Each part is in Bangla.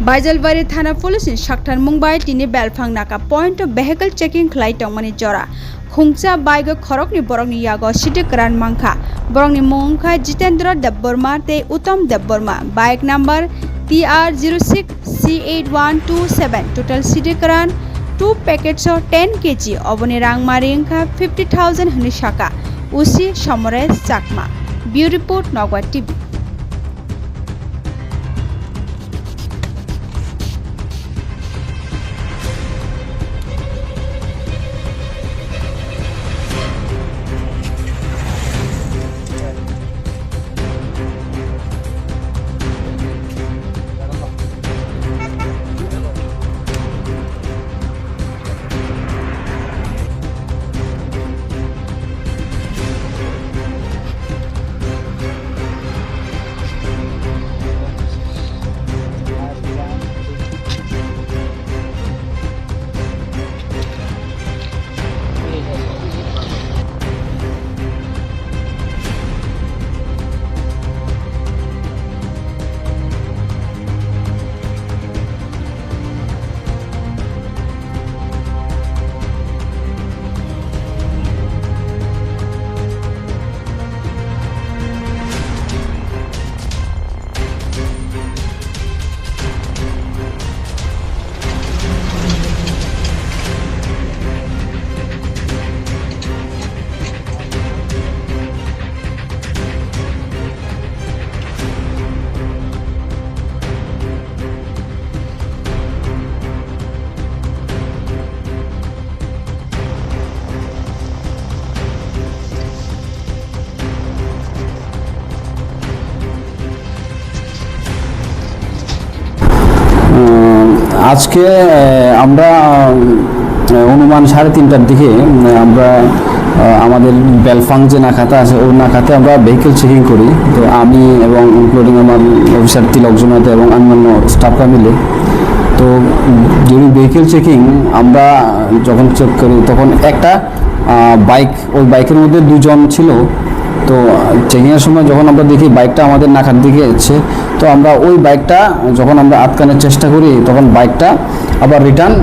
बाइजलबारी थाना पुलिस साक्थान मुंबाई तिनि बेलफां नाका पॉइंट वेहिकल चेकिंग खलाई तंगमani जरा खुंगचा बाइक खरकनि बरकनि यागो सिटे करान मांखा बरकनि मुंखा जितेंद्र देबबर्मा ते उत्तम Debbarma bike number TR06C8127 total setae करान 2 पैकेट्स of 10 kg अबनि रांगमारि इंखा 50,000 हनि शाका उसी समरेश चाकमा ब्यूरो रिपोर्ट नगवा टीवी। আজকে আমরা অনুমান 3:30টার দিকে আমরা আমাদের বেলফাং যে নাকাতে আছে ওই নাকাতে আমরা ভেহিকেল চেকিং করি। তো আমি এবং ইনক্লুডিং আমার অফিসার তিলক জমাতে এবং অন্যান্য স্টাফরা মিলে তো ডিউরিং ভেহিকেল চেকিং আমরা যখন চেক করি তখন একটা বাইক ওই বাইকের মধ্যে দুজন ছিল। তো চেকিংয়ের সময় যখন আমরা দেখি বাইকটা আমাদের নাকার দিকে এসেছে তো আমরা ওই বাইকটা যখন আমরা আটকানোর চেষ্টা করি তখন বাইকটা আবার রিটার্ন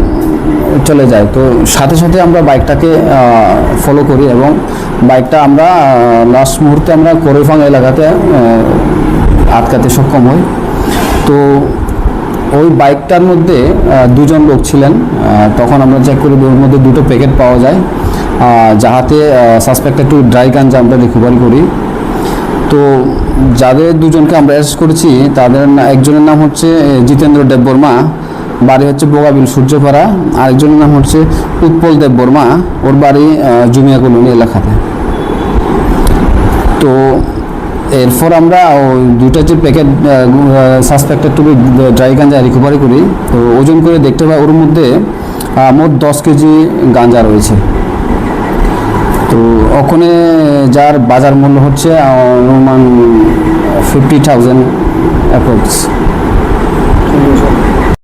চলে যায়। তো সাথে সাথে আমরা বাইকটাকে ফলো করি এবং বাইকটা আমরা লাস্ট মুহূর্তে আমরা কোরেফাং এলাকাতে আটকাতে সক্ষম হই। তো ওই বাইকটার মধ্যে দুজন লোক ছিলেন। তখন আমরা চেক করি ওর মধ্যে 2টো প্যাকেট পাওয়া যায় যাহাতে সাসপেক্ট একটু ড্রাই গাঞ্জা আমরা রিকভারি করি। তো যাদের দুজনকে আমরা অ্যারেস্ট করেছি তাদের একজনের নাম হচ্ছে জিতেন্দ্র দেববর্মা, বাড়ি হচ্ছে বোগাবিল সূর্যপাড়া, আরেকজনের নাম হচ্ছে উৎপল দেববর্মা, ওর বাড়ি জুমিয়া কলোনি এলাকাতে। তো এরপর আমরা ওই 2টা যে packet suspected to dry ganja recovery করি। তো ওজন করে দেখতে পাই ওর মধ্যে মোট 10 কেজি গাঞ্জা রয়েছে। তো ওখানে যার বাজার মূল্য হচ্ছে অনুমান 50,000 অ্যাপ্রক্স।